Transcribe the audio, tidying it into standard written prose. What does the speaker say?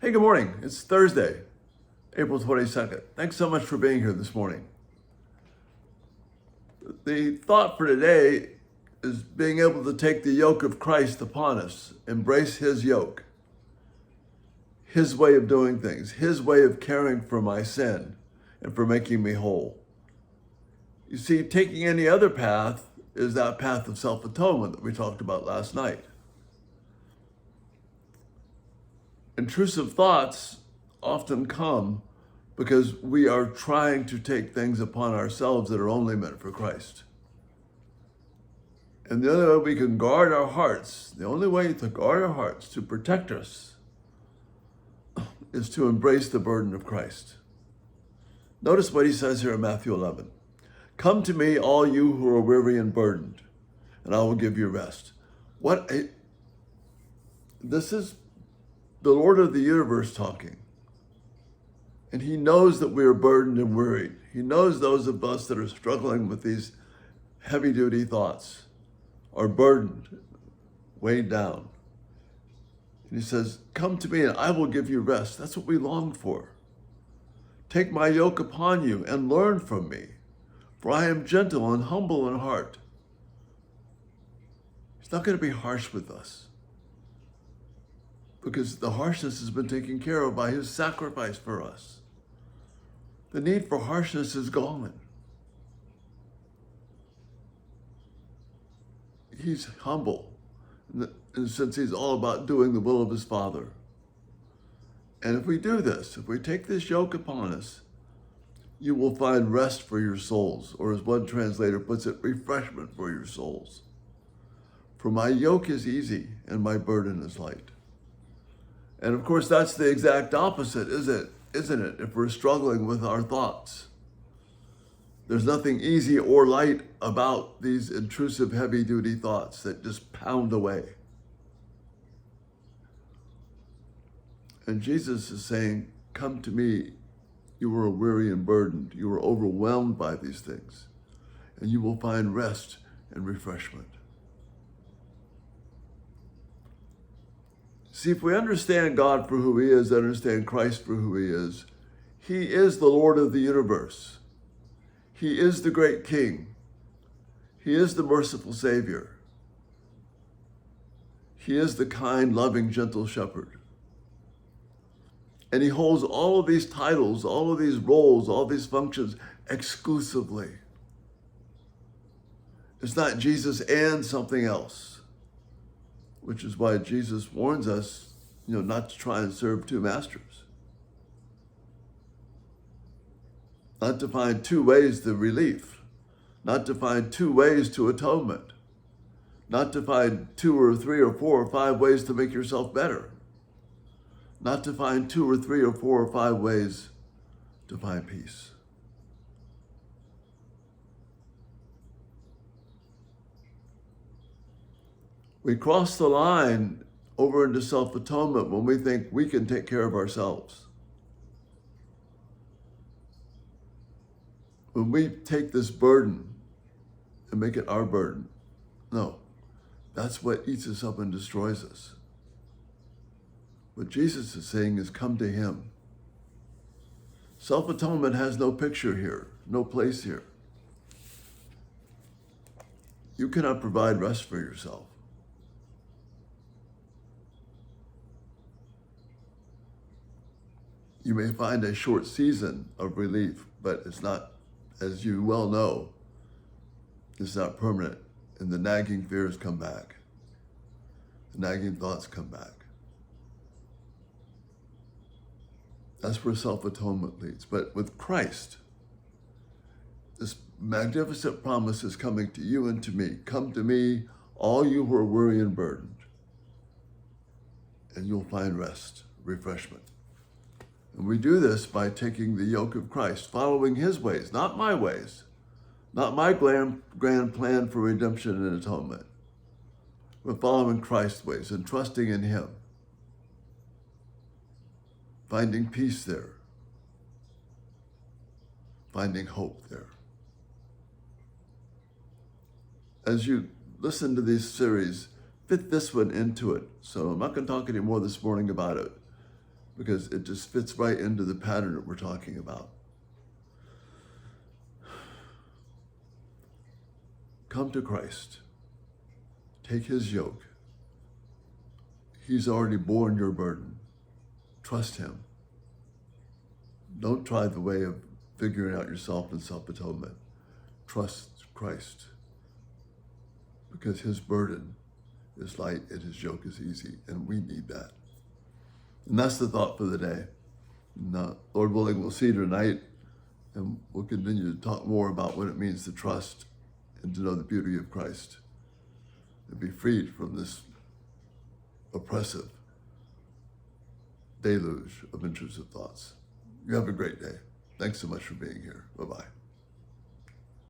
Hey, good morning. It's Thursday, April 22nd. Thanks so much for being here this morning. The thought for today is being able to take the yoke of Christ upon us, embrace his yoke, his way of doing things, his way of caring for my sin and for making me whole. You see, taking any other path is that path of self-atonement that we talked about last night. Intrusive thoughts often come because we are trying to take things upon ourselves that are only meant for Christ. And the only way we can guard our hearts, the only way to guard our hearts, to protect us, is to embrace the burden of Christ. Notice what he says here in Matthew 11. Come to me, all you who are weary and burdened, and I will give you rest. This is the Lord of the universe talking. And he knows that we are burdened and worried. He knows those of us that are struggling with these heavy-duty thoughts are burdened, weighed down. And he says, come to me and I will give you rest. That's what we long for. Take my yoke upon you and learn from me, for I am gentle and humble in heart. He's not going to be harsh with us, because the harshness has been taken care of by his sacrifice for us. The need for harshness is gone. He's humble, in the sense he's all about doing the will of his Father. And if we do this, if we take this yoke upon us, you will find rest for your souls, or as one translator puts it, refreshment for your souls. For my yoke is easy and my burden is light. And of course, that's the exact opposite, isn't it? If we're struggling with our thoughts. There's nothing easy or light about these intrusive, heavy-duty thoughts that just pound away. And Jesus is saying, come to me, you are weary and burdened. You are overwhelmed by these things, and you will find rest and refreshment. See, if we understand God for who he is, understand Christ for who he is the Lord of the universe. He is the great King. He is the merciful Savior. He is the kind, loving, gentle shepherd. And he holds all of these titles, all of these roles, all these functions exclusively. It's not Jesus and something else, which is why Jesus warns us, not to try and serve two masters. Not to find two ways to relief. Not to find two ways to atonement. Not to find 2 or 3 or 4 or 5 ways to make yourself better. Not to find 2 or 3 or 4 or 5 ways to find peace. We cross the line over into self-atonement when we think we can take care of ourselves. When we take this burden and make it our burden, no, that's what eats us up and destroys us. What Jesus is saying is come to him. Self-atonement has no picture here, no place here. You cannot provide rest for yourself. You may find a short season of relief, but it's not, as you well know, it's not permanent. And the nagging fears come back. The nagging thoughts come back. That's where self-atonement leads. But with Christ, this magnificent promise is coming to you and to me. Come to me, all you who are weary and burdened, and you'll find rest, refreshment. And we do this by taking the yoke of Christ, following his ways, not my ways, not my grand plan for redemption and atonement, but following Christ's ways and trusting in him, finding peace there, finding hope there. As you listen to these series, fit this one into it. So I'm not going to talk anymore this morning about it. because it just fits right into the pattern that we're talking about. Come to Christ. Take his yoke. He's already borne your burden. Trust him. Don't try the way of figuring out yourself in self-atonement. Trust Christ, because his burden is light and his yoke is easy, and we need that. And that's the thought for the day. And, Lord willing, we'll see you tonight, and we'll continue to talk more about what it means to trust and to know the beauty of Christ and be freed from this oppressive deluge of intrusive thoughts. You have a great day. Thanks so much for being here. Bye-bye.